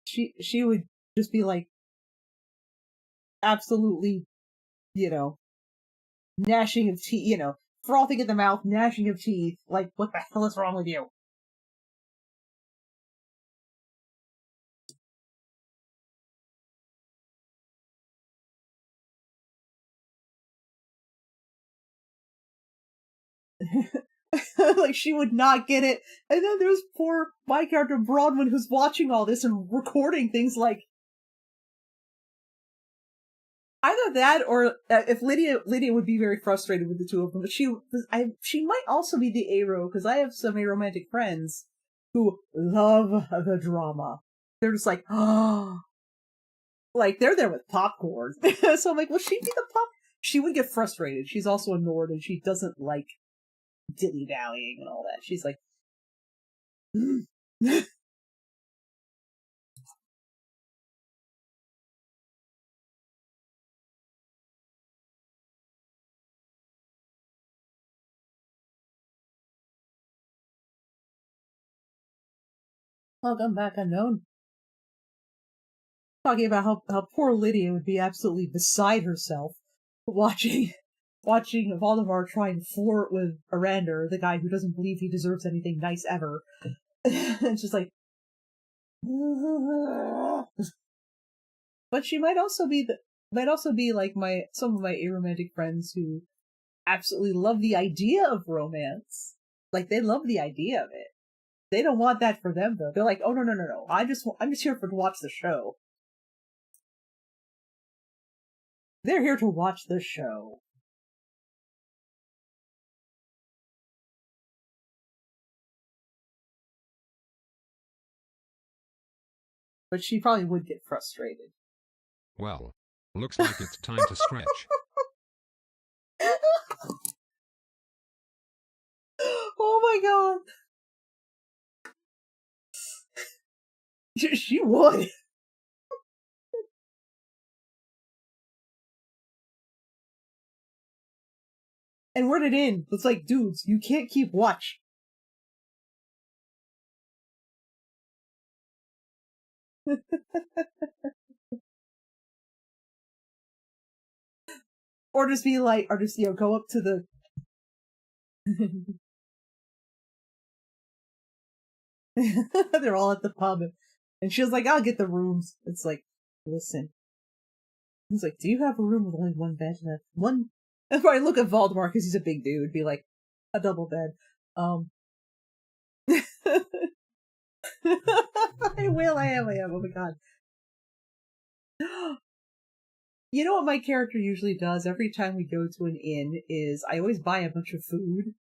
she would just be like absolutely, you know, gnashing of teeth, frothing at the mouth, gnashing of teeth. Like, what the hell is wrong with you? Like, she would not get it. And then there's poor my character Bronwyn who's watching all this and recording things like either that or if Lydia would be very frustrated with the two of them, but she might also be the aro because I have some aromantic friends who love the drama. They're just like, oh, like they're there with popcorn. So I'm like, will she be the pop? She would get frustrated. She's also a Nord and she doesn't like dilly dallying and all that. She's like, welcome back, unknown. Talking about how poor Lydia would be absolutely beside herself watching Voldemort try and flirt with Arander, the guy who doesn't believe he deserves anything nice ever. It's just like, but she might also be like some of my aromantic friends who absolutely love the idea of romance. Like they love the idea of it. They don't want that for them though. They're like, oh no. I'm just here to watch the show. They're here to watch the show. But she probably would get frustrated. Well, looks like it's time to stretch. Oh my god. She would. And word it in. It's like, dudes, you can't keep watch. Or just be like, or just, go up to the... They're all at the pub. And she was like, I'll get the rooms. It's like, listen. He's like, do you have a room with only one bed left? One? If I look at Voldemort, because he's a big dude, be like, a double bed. I am. Oh my god. You know what my character usually does every time we go to an inn is I always buy a bunch of food.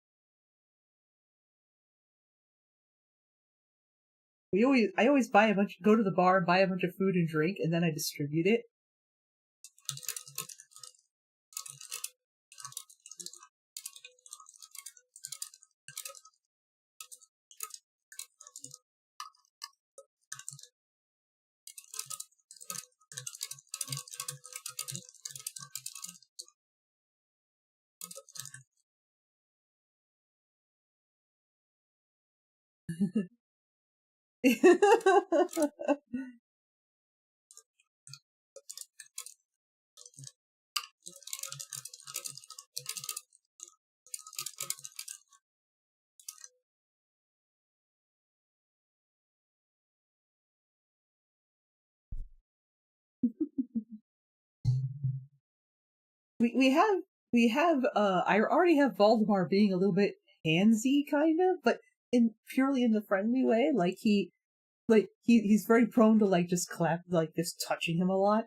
I always go to the bar and buy a bunch of food and drink, and then I distribute it. we have I already have Voldemort being a little bit handsy kind of, but in purely in the friendly way. He's very prone to like just just touching him a lot.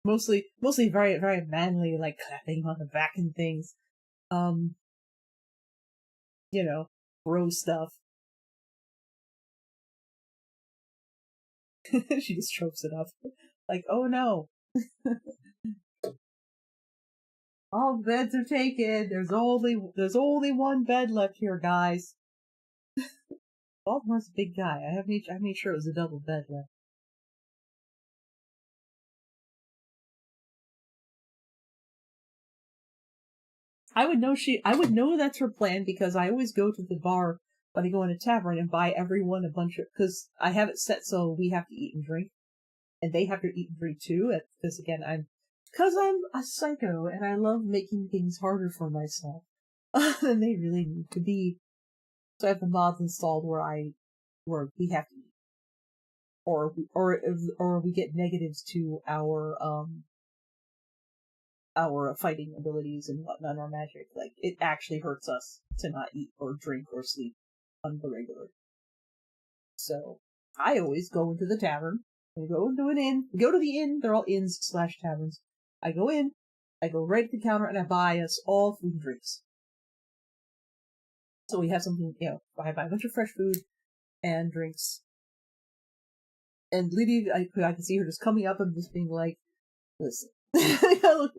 Mostly very, very manly, like clapping him on the back and things. Um, bro stuff. She just tropes it up. Like, oh no. All beds are taken. There's only one bed left here, guys. Baltimore's a big guy. I made sure it was a double bed left. I would know that's her plan because I always go to the bar But I go in a tavern and buy everyone a bunch of, because I have it set so we have to eat and drink, and they have to eat and drink too. Because again, because I'm a psycho and I love making things harder for myself than they really need to be. So I have the mods installed where we have to eat, or we get negatives to our fighting abilities and whatnot, our magic. Like, it actually hurts us to not eat or drink or sleep on the regular. So I always go into the tavern. I go into an inn. We go to the inn. They're all inns/taverns. I go in. I go right at the counter and I buy us all food and drinks. So we have something, I buy a bunch of fresh food and drinks. And Lydia, I can see her just coming up and just being like, listen. I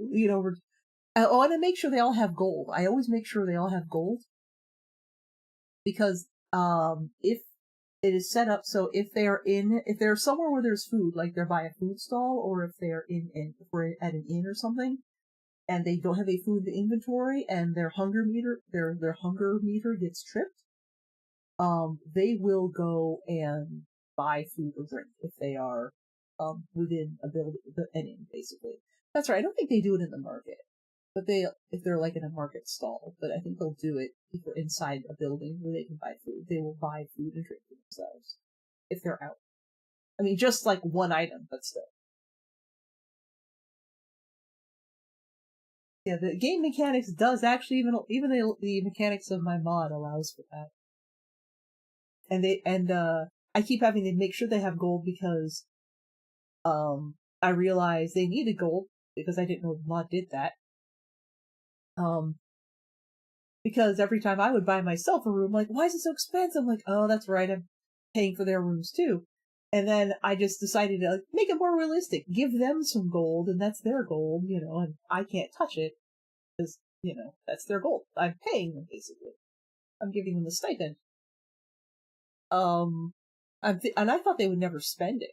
want to make sure they all have gold. I always make sure they all have gold. Because if it is set up so if they're somewhere where there's food, like they're by a food stall, or if they're if we're at an inn or something, and they don't have a food inventory, and their hunger meter gets tripped, they will go and buy food or drink if they are within an inn, basically. That's right. I don't think they do it in the market, but if they're like in a market stall, but I think they'll do it if we're inside a building where they can buy food. They will buy food and drink for themselves if they're out. I mean, just like one item, but still. Yeah, the game mechanics does actually even the mechanics of my mod allows for that. And I keep having to make sure they have gold because I realized they needed gold because I didn't know the mod did that. Because every time I would buy myself a room, like, why is it so expensive? I'm like, oh, that's right, I'm paying for their rooms too. And then I just decided to make it more realistic, give them some gold, and that's their gold, and I can't touch it because, that's their gold. I'm paying them, basically. I'm giving them a stipend. And I thought they would never spend it,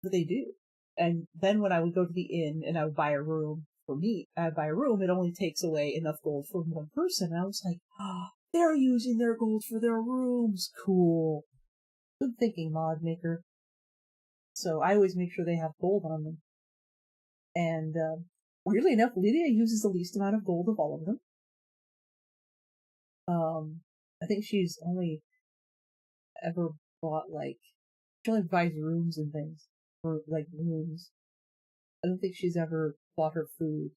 but they do. And then when I would go to the inn and I would buy a room for me, it only takes away enough gold for one person. And I was like, they're using their gold for their rooms. Cool. Good thinking, mod maker. So I always make sure they have gold on them. And weirdly enough, Lydia uses the least amount of gold of all of them. I think she's only ever bought she only buys rooms and things. Or rooms. I don't think she's ever bought her food.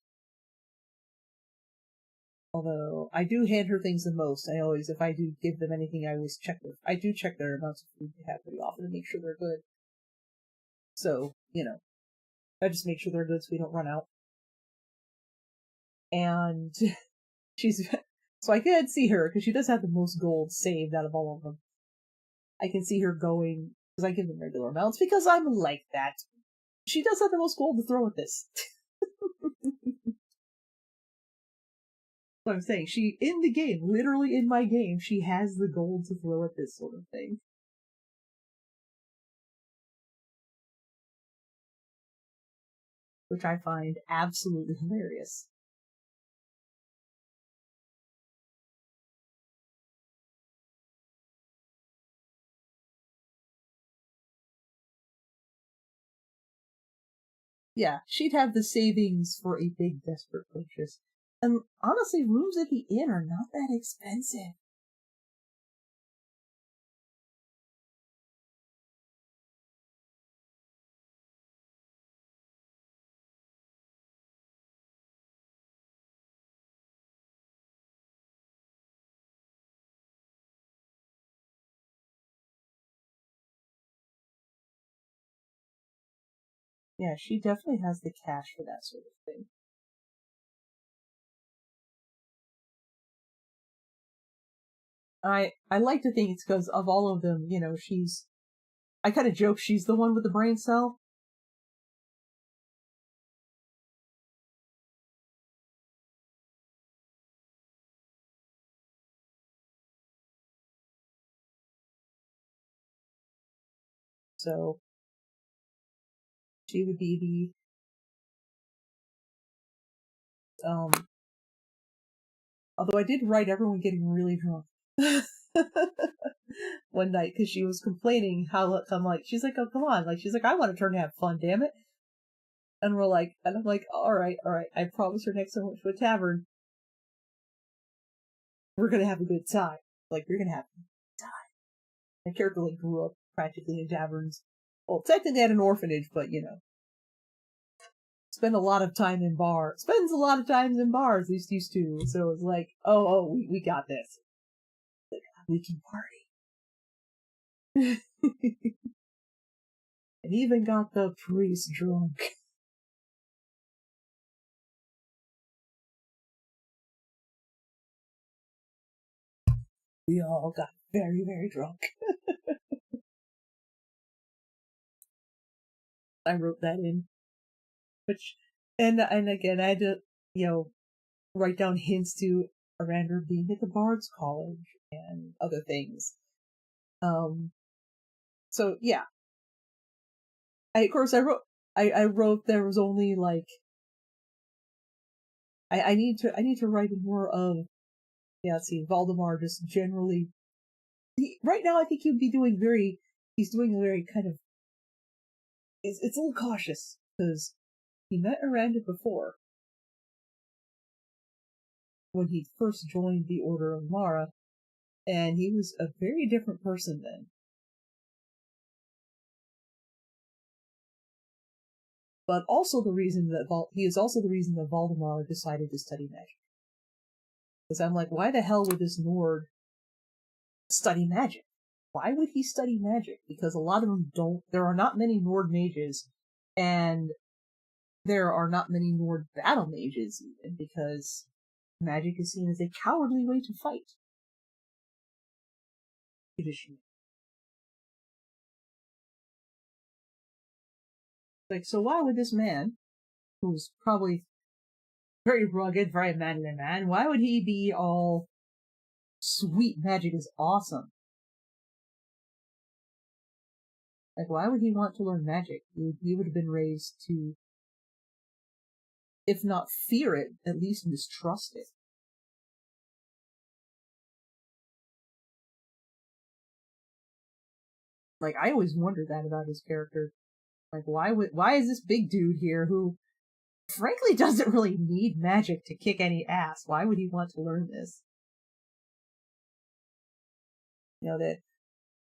Although I do hand her things the most. If I do give them anything, I do check their amounts of food they have pretty often to make sure they're good. So, I just make sure they're good so we don't run out. And so I can see her, because she does have the most gold saved out of all of them. I can see her going, because I give them regular amounts, because I'm like that. She does have the most gold to throw at this. What I'm saying, in the game, literally in my game, she has the gold to throw at this sort of thing. Which I find absolutely hilarious. Yeah, she'd have the savings for a big desperate purchase. And honestly, rooms at the inn are not that expensive. Yeah, she definitely has the cash for that sort of thing. I like to think it's because of all of them, I kind of joke she's the one with the brain cell. So she would be the although I did write everyone getting really drunk. one night because she was complaining how I'm like, she's like, oh come on, like she's like, I want to turn to have fun, damn it. And I'm like, all right, I promise her next time we go to a tavern, we're gonna have a good time. Like we're gonna have a good time. My character like grew up practically in taverns. Well, technically at an orphanage, but spend a lot of time in bars. Spends a lot of times in bars, at least used to. So it's like, we got this. Like, we can party. And even got the priest drunk. We all got very, very drunk. I wrote that in. Which, and again, I had to, write down hints to Arander being at the Bard's College and other things. So yeah, of course I wrote there was only like I need to write more of let's see, Valdemar just generally right now I think he's doing a very kind of it's a little cautious because he met Aranda before when he first joined the Order of Mara, and he was a very different person then. But also the reason that he is also the reason that Valdemar decided to study magic. Because I'm like, why the hell would this Nord study magic? Why would he study magic? Because a lot of them don't. There are not many Nord mages, and there are not many Nord battle mages even, because magic is seen as a cowardly way to fight. Traditionally. Like, so why would this man, who's probably very rugged, very manly man, why would he be all sweet magic is awesome? Like, why would he want to learn magic? He would have been raised to, if not fear it, at least mistrust it. Like, I always wondered that about his character. Like, why is this big dude here who, frankly, doesn't really need magic to kick any ass? Why would he want to learn this? That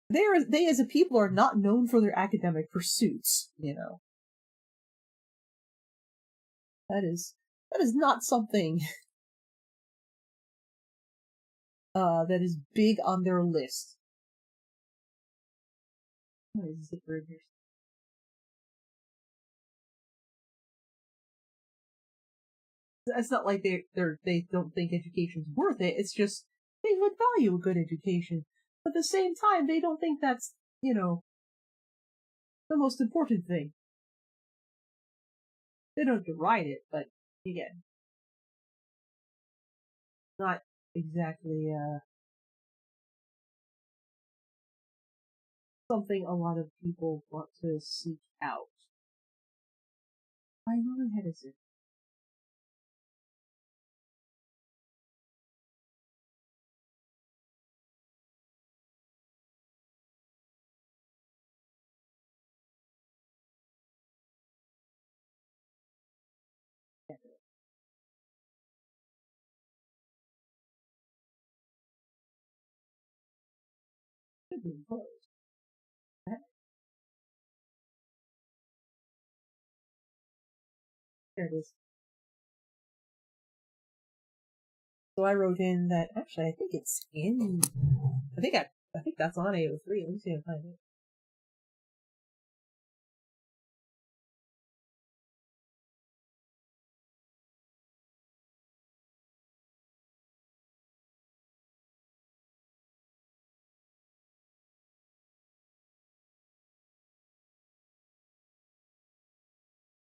they as a people are not known for their academic pursuits. That is not something that is big on their list. What is zipper here? It's not like they don't think education's worth it. It's just they would value a good education, but at the same time they don't think that's the most important thing. They don't deride it, but again, not exactly something a lot of people want to seek out. I know my head is it. Should be closed. There it is. So I wrote in that actually I think it's in. I think that's on AO3. Let me see if I find it.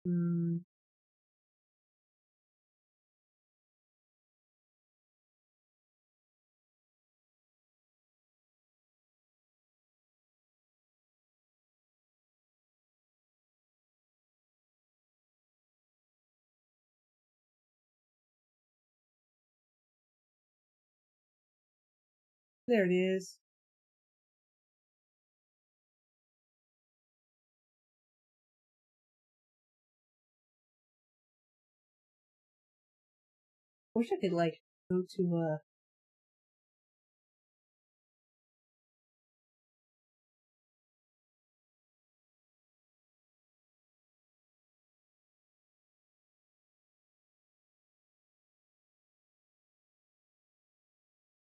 Hmm. There it is. I wish I could, like, go to,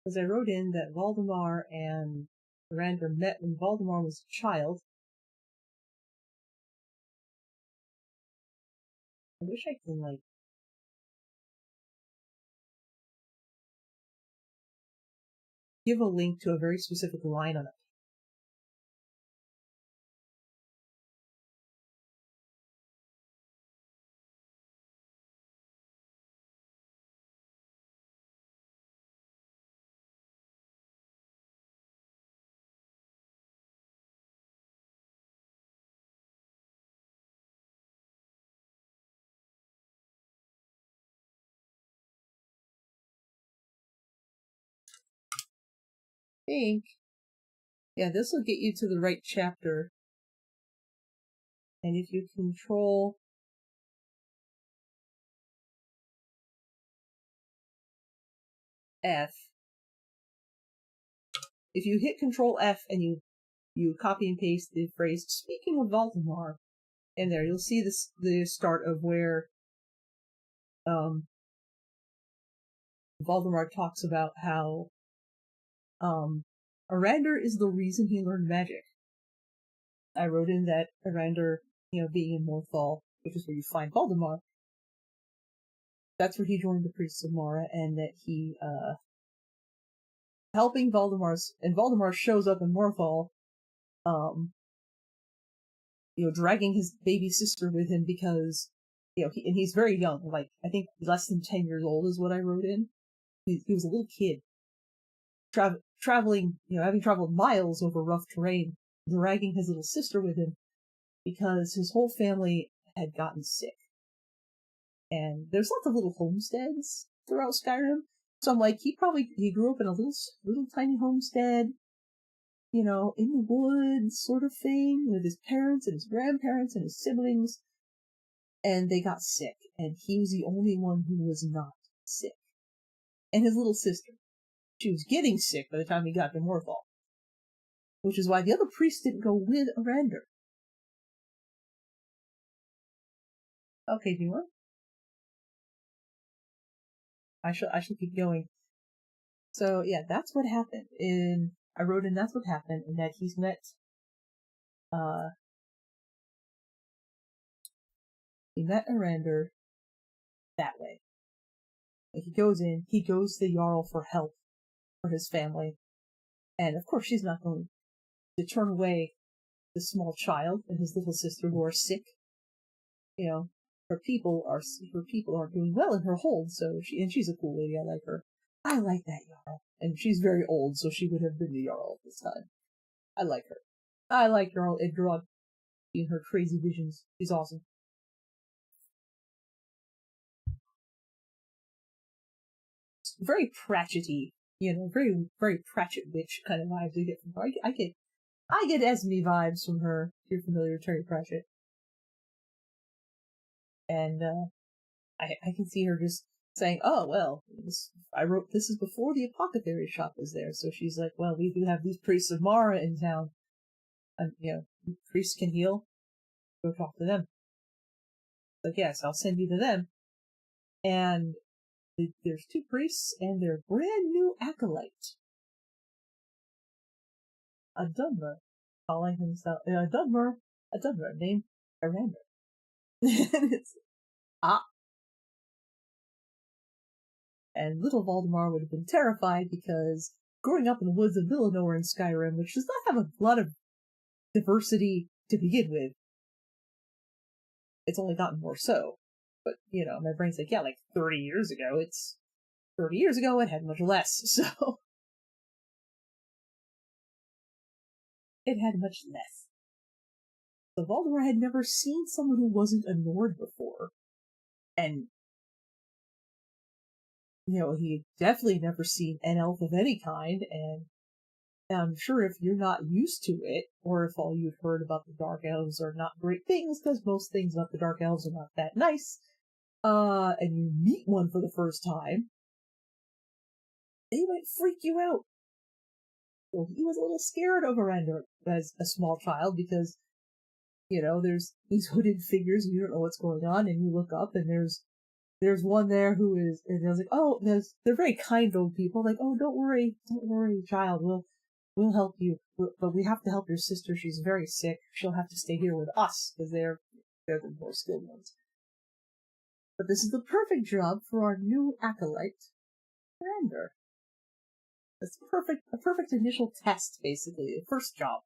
because I wrote in that Valdemar and Miranda met when Valdemar was a child. I wish I could, like, give a link to a very specific line on it. I think, yeah, this will get you to the right chapter. And if you control F, if you hit control F and you copy and paste the phrase "speaking of Valdemar" in there, you'll see this the start of where Valdemar talks about how Arander is the reason he learned magic. I wrote in that Arander, being in Morthal, which is where you find Valdemar, that's where he joined the Priests of Mara, and that he helping Valdemar shows up in Morthal, dragging his baby sister with him because, and he's very young, like, I think less than 10 years old is what I wrote in. He was a little kid, traveling, having traveled miles over rough terrain, dragging his little sister with him because his whole family had gotten sick. And there's lots of little homesteads throughout Skyrim, so I'm like, he grew up in a little tiny homestead, in the woods sort of thing, with his parents and his grandparents and his siblings, and they got sick, and he was the only one who was not sick. And his little sister, she was getting sick by the time he got to Morthal, which is why the other priests didn't go with Arander. Okay, do you want? I shall keep going. So yeah, that's what happened. I wrote in that's what happened, and that he's met he met Arander that way. Like, he goes to the Jarl for help for his family. And of course she's not going to turn away the small child and his little sister who are sick. Her people aren't doing well in her hold, so she's a cool lady, I like her. I like that Jarl. And she's very old, so she would have been the Jarl at this time. I like her. I like Jarl Idrod in her crazy visions. She's awesome. Very Pratchett-y, very, very Pratchett witch kind of vibes we get from her. I get Esme vibes from her, if you're familiar with Terry Pratchett. And, I can see her just saying, oh, well, I wrote this is before the apothecary shop was there, so she's like, well, we do have these priests of Mara in town. And, priests can heal. Go talk to them. Like, yes, I'll send you to them. And there's two priests and their brand new acolyte. A Dunmer, calling himself a Dunmer named Arander. And and little Valdemar would have been terrified because growing up in the woods of Villanor in Skyrim, which does not have a lot of diversity to begin with, it's only gotten more so. But, my brain's like, yeah, like 30 years ago, it had much less, so. It had much less. So Valdemar had never seen someone who wasn't a Nord before. And, he had definitely never seen an elf of any kind, and And I'm sure if you're not used to it, or if all you've heard about the Dark Elves are not great things, because most things about the Dark Elves are not that nice, and you meet one for the first time, they might freak you out. So he was a little scared of Arender as a small child because, there's these hooded figures and you don't know what's going on, and you look up and there's one there who is, and I was like, oh, they're very kind old people, like, oh, don't worry, child, we'll help you, but we have to help your sister. She's very sick. She'll have to stay here with us because they're the more skilled ones. But this is the perfect job for our new acolyte, Brander. It's a perfect initial test, basically, the first job.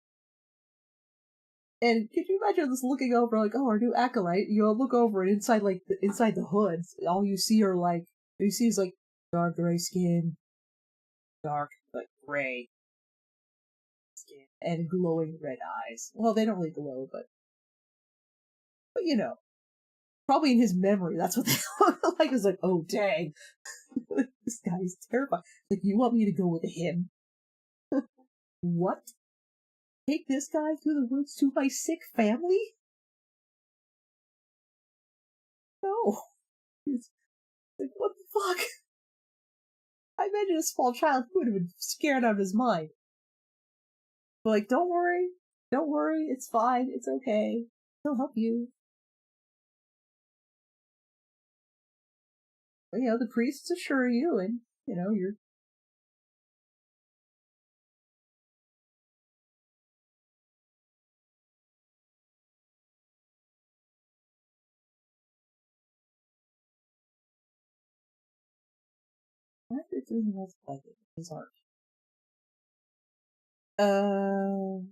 And could you imagine this looking over, like, oh, our new acolyte? You look over and inside the hood, all you see is like dark gray skin, dark but gray skin, and glowing red eyes. Well, they don't really glow, but probably in his memory, that's what they look like. It's like, oh dang, this guy's terrifying. Like, you want me to go with him? What? Take this guy through the woods to my sick family? No. It's like, what the fuck? I imagine a small child who would have been scared out of his mind. But like, don't worry, it's fine, it's okay. He'll help you. But, the priests assure you, and you're. I wonder if anything else like it. His art. Uh,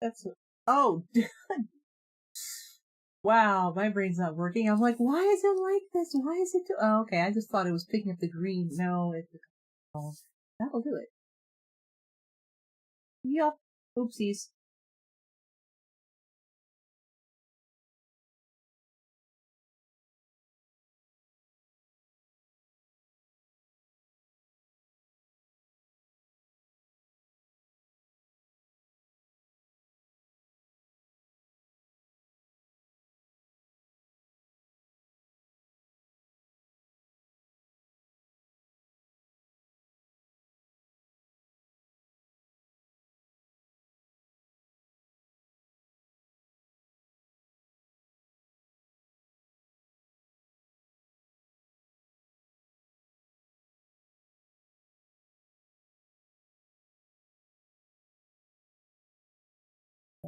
that's. Oh, wow, my brain's not working. I'm like, why is it like this? Why is it? Oh, okay, I just thought it was picking up the green. No, oh, that'll do it. Yup. Oopsies.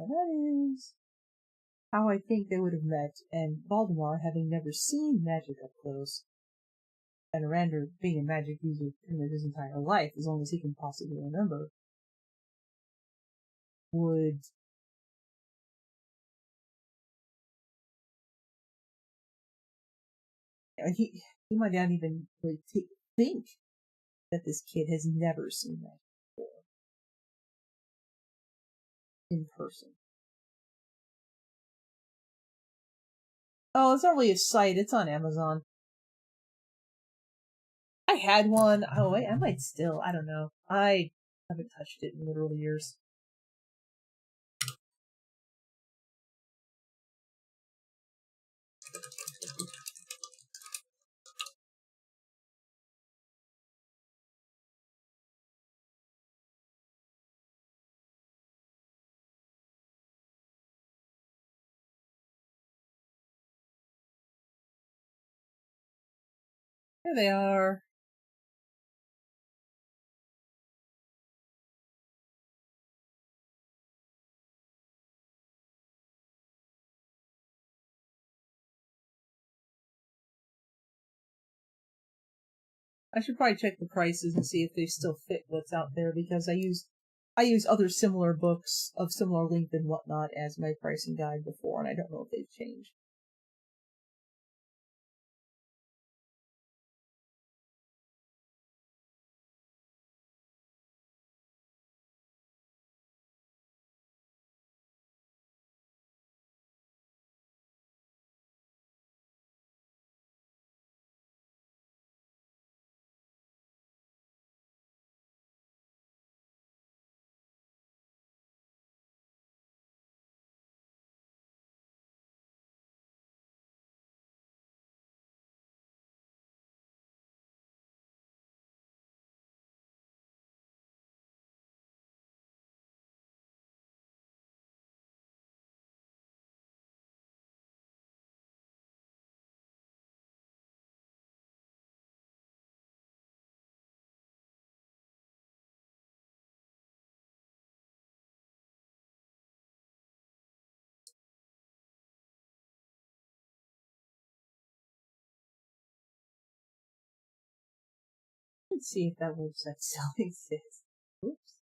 And that is how I think they would have met, and Valdemar, having never seen magic up close, and Rander being a magic user pretty much his entire life, as long as he can possibly remember, would he might not even really think that this kid has never seen magic before in person. Oh, it's not really a site. It's on Amazon. I had one. Oh, wait, I might still. I don't know. I haven't touched it in literal years. Here they are. I should probably check the prices and see if they still fit what's out there, because I use other similar books of similar length and whatnot as my pricing guide before, and I don't know if they've changed. Let's see if that website still exists. Oops.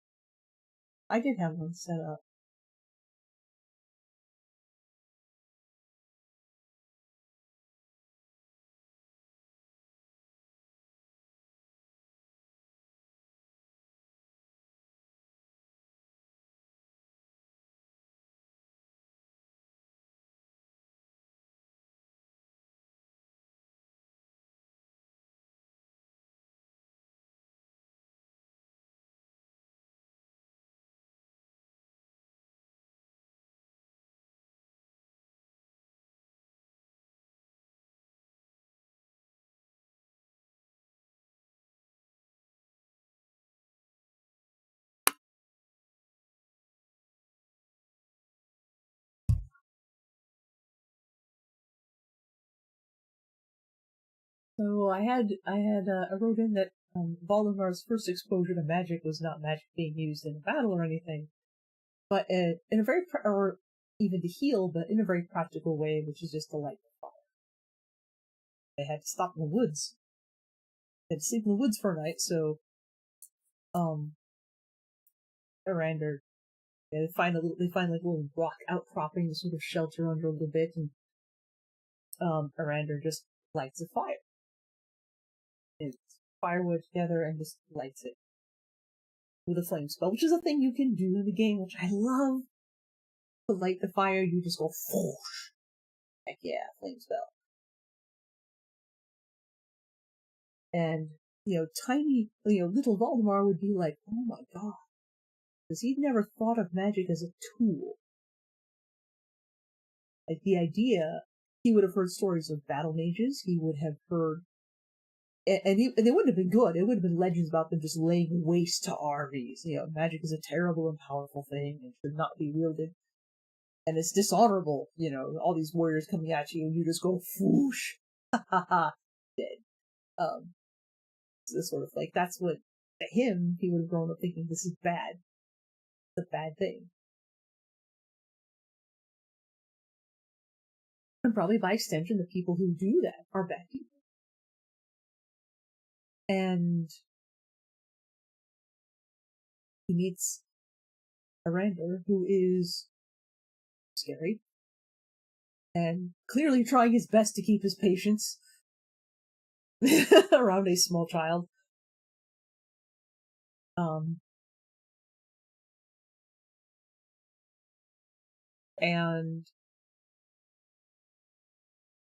I did have one set up. So I wrote in that Valdemar's first exposure to magic was not magic being used in a battle or anything, but in a very or even to heal, but in a very practical way, which is just to light the fire. They had to stop in the woods. They had to sleep in the woods for a night, so Arander, they find like a little rock outcropping to sort of shelter under a little bit, and Arander just lights a fire. It's firewood together and just lights it with a flame spell, which is a thing you can do in the game, which I love. To light the fire, you just go whoosh. Heck yeah, flame spell. And, little Valdemar would be like, oh my god. Because he'd never thought of magic as a tool. Like, the idea, he would have heard stories of battle mages, he would have heard, and they wouldn't have been good, it would have been legends about them just laying waste to armies. Magic is a terrible and powerful thing, and should not be wielded. And it's dishonorable, all these warriors coming at you, and you just go whoosh. Ha ha ha. Dead. This sort of like, that's what, to him, he would have grown up thinking this is bad. It's a bad thing. And probably by extension, the people who do that are bad people. And he meets Arander, who is scary, and clearly trying his best to keep his patience around a small child. And